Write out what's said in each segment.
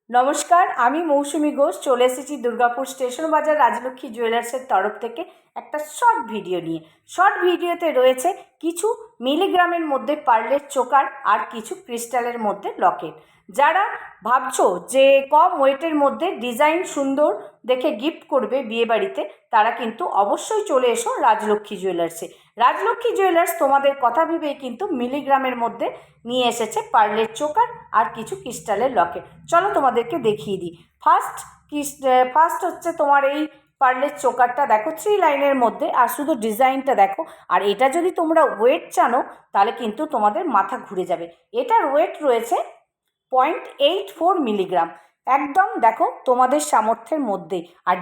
নমস্কার, আমি মৌসুমি ঘোষ চলে এসেছি দুর্গাপুর স্টেশন বাজার রাজলক্ষ্মী জুয়েলার্সের তরফ থেকে একটা শর্ট ভিডিও নিয়ে। শর্ট ভিডিওতে রয়েছে কিছু মিলিগ্রামের মধ্যে পার্লের চোকার আর কিছু ক্রিস্টালের মধ্যে লকেট। যারা ভাবছো যে কম ওয়েটের মধ্যে ডিজাইন সুন্দর দেখে গিফট করবে বিয়েবাড়িতে, তারা কিন্তু অবশ্যই চলে এসো রাজলক্ষ্মী জুয়েলার্সে। রাজলক্ষ্মী জুয়েলার্স তোমাদের কথা ভেবেই কিন্তু মিলিগ্রামের মধ্যে নিয়ে এসেছে পার্লের চোকার আর কিছু ক্রিস্টালের লকেট। চলো তোমাদেরকে দেখিয়ে দিই। ফার্স্ট হচ্ছে তোমার এই পার্লের চোকারটা দেখো 3 লাইনের মধ্যে, আর শুধু ডিজাইনটা দেখো। আর এটা যদি তোমরা ওয়েট জানো তাহলে কিন্তু তোমাদের মাথা ঘুরে যাবে। এটার ওয়েট রয়েছে 0.84 মিলিগ্রাম, একদম দেখো তোমাদের সামর্থ্যের মধ্যেই। আর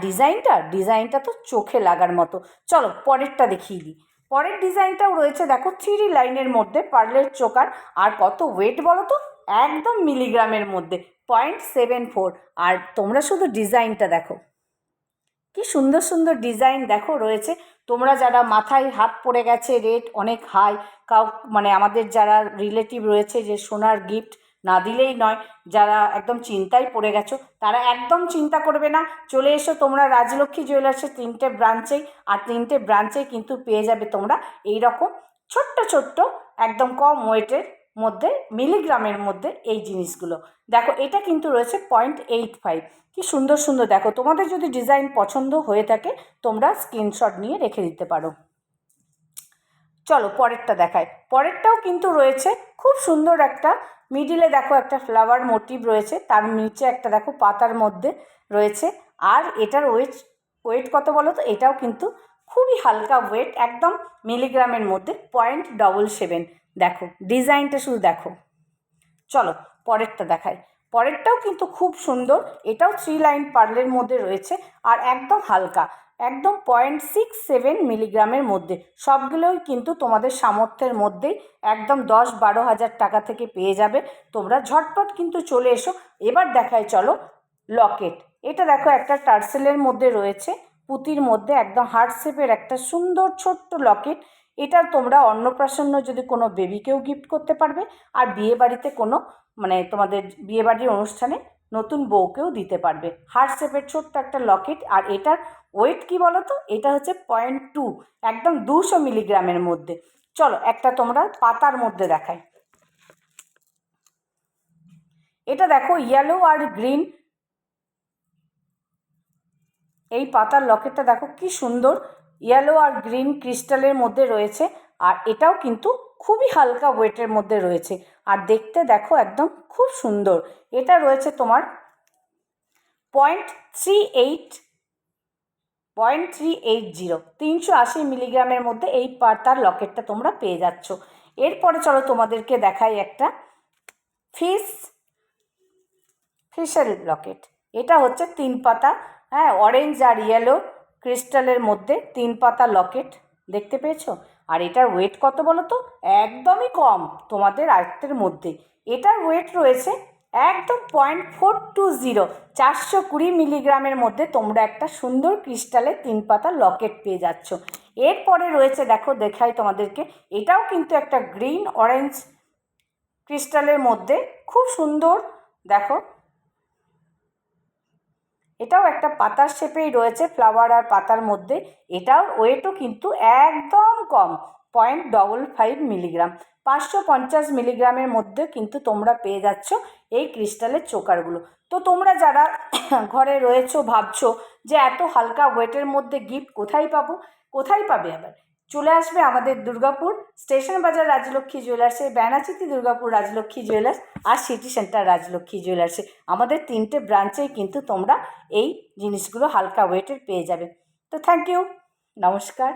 ডিজাইনটা তো চোখে লাগার মতো। চলো পরেরটা দেখিয়ে দিই। পরের ডিজাইনটাও রয়েছে দেখো 3 লাইনের মধ্যে পার্লের চোকার। আর কত ওয়েট বলো তো, একদম মিলিগ্রামের মধ্যে 0.74। আর তোমরা শুধু ডিজাইনটা দেখো, কি সুন্দর সুন্দর ডিজাইন দেখো রয়েছে। তোমরা যারা মাথায় হাত পড়ে গেছে, রেট অনেক হাই, মানে আমাদের যারা রিলেটিভ রয়েছে যে সোনার গিফট না দিলেই নয়, যারা একদম চিন্তায় পড়ে গেছো, তারা একদম চিন্তা করবে না। চলে এসো তোমরা রাজলক্ষ্মী জুয়েলার্সের 3টে ব্রাঞ্চেই। আর 3টে ব্রাঞ্চেই কিন্তু পেয়ে যাবে তোমরা এই রকম ছোট্ট ছোট্ট একদম কম ওয়েটের মধ্যে মিলিগ্রামের মধ্যে এই জিনিসগুলো। দেখো এটা কিন্তু রয়েছে 0.85। কি সুন্দর সুন্দর দেখো। তোমাদের যদি ডিজাইন পছন্দ হয়ে থাকে তোমরা স্ক্রিনশট নিয়ে রেখে দিতে পারো। চলো পরেরটা দেখায়। পরেরটাও কিন্তু রয়েছে খুব সুন্দর একটা, মিডিলে দেখো একটা ফ্লাওয়ার মোটিভ রয়েছে, তার নিচে একটা দেখো পাতার মধ্যে রয়েছে। আর এটার ওয়েট কত বলো তো, এটাও কিন্তু খুবই হালকা ওয়েট, একদম মিলিগ্রামের মধ্যে 0.77। দেখো ডিজাইনটা শুধু দেখো। চলো পরেরটা দেখাই। পরেরটাও কিন্তু খুব সুন্দর, এটাও 3 লাইন পার্লের মধ্যে রয়েছে আর একদম হালকা, একদম 0.67 মিলিগ্রামের মধ্যে। সবগুলোই কিন্তু তোমাদের সামর্থ্যের মধ্যেই, একদম 10-12 হাজার টাকা থেকে পেয়ে যাবে। তোমরা ঝটপট কিন্তু চলে এসো। এবার দেখাই চলো লকেট। এটা দেখো একটা টার্সেলের মধ্যে রয়েছে, পুঁতির মধ্যে একদম হার্ট শেপের একটা সুন্দর ছোট্ট লকেট। এটা তোমরা অন্নপ্রাশন্য যদি কোনো বেবিকেও গিফট করতে পারবে, আর বিয়েবাড়িতে কোনো মানে তোমাদের বিয়েবাড়ির অনুষ্ঠানে নতুন বউকেও দিতে পারবে। হার্ট শেপের ছোট্ট একটা লকেট। আর এটার ওয়েট কি বলো তো, এটা হচ্ছে 0.2, একদম 200 মিলিগ্রামের মধ্যে। চলো একটা তোমরা পাতার মধ্যে দেখাই। এটা দেখো ইয়েলো আর গ্রিন, এই পাতার লকেটটা দেখো কি সুন্দর, ইয়েলো আর গ্রিন ক্রিস্টালের মধ্যে রয়েছে। আর এটাও কিন্তু খুবই হালকা ওয়েটের মধ্যে রয়েছে, আর দেখতে দেখো একদম খুব সুন্দর। এটা রয়েছে তোমার 0.380, 380 মিলিগ্রামের মধ্যে এই পাতার লকেটটা তোমরা পেয়ে যাচ্ছ। এরপরে চলো তোমাদেরকে দেখাই একটা ফিশের লকেট। এটা হচ্ছে 3 পাতা, হ্যাঁ, অরেঞ্জ আর ইয়েলো ক্রিস্টালের মধ্যে 3 পাতা লকেট, দেখতে পেয়েছো? আর এটার ওয়েট কত বলো তো, একদমই কম, তোমাদের আয়ত্তের মধ্যে। এটার ওয়েট রয়েছে একদম 0.420, 420 মিলিগ্রামের মধ্যে তোমরা একটা সুন্দর ক্রিস্টালের 3 পাতা লকেট পেয়ে যাচ্ছ। এরপরে রয়েছে দেখো, দেখাই তোমাদেরকে, এটাও কিন্তু একটা গ্রিন অরেঞ্জ ক্রিস্টালের মধ্যে, খুব সুন্দর দেখো। এটাও একটা পাতার শেপেই রয়েছে, ফ্লাওয়ার আর পাতার মধ্যে। এটার ওয়েটও কিন্তু একদম কম, 0.55 মিলিগ্রাম, 550 মিলিগ্রামের মধ্যে কিন্তু তোমরা পেয়ে যাচ্ছ এই ক্রিস্টালের চোকারগুলো। তো তোমরা যারা ঘরে রয়েছো, ভাবছো যে এত হালকা ওয়েটের মধ্যে গিফট কোথায় পাবো, কোথায় পাবে, আবার চলে আসবে আমাদের দুর্গাপুর স্টেশন বাজার রাজলক্ষ্মী জুয়েলার্সে, ব্যানাচিতি দুর্গাপুর রাজলক্ষ্মী জুয়েলার্স আর সিটি সেন্টার রাজলক্ষ্মী জুয়েলার্সে। আমাদের 3টে ব্রাঞ্চেই কিন্তু তোমরা এই জিনিসগুলো হালকা ওয়েটের পেয়ে যাবে। তো থ্যাংক ইউ, নমস্কার।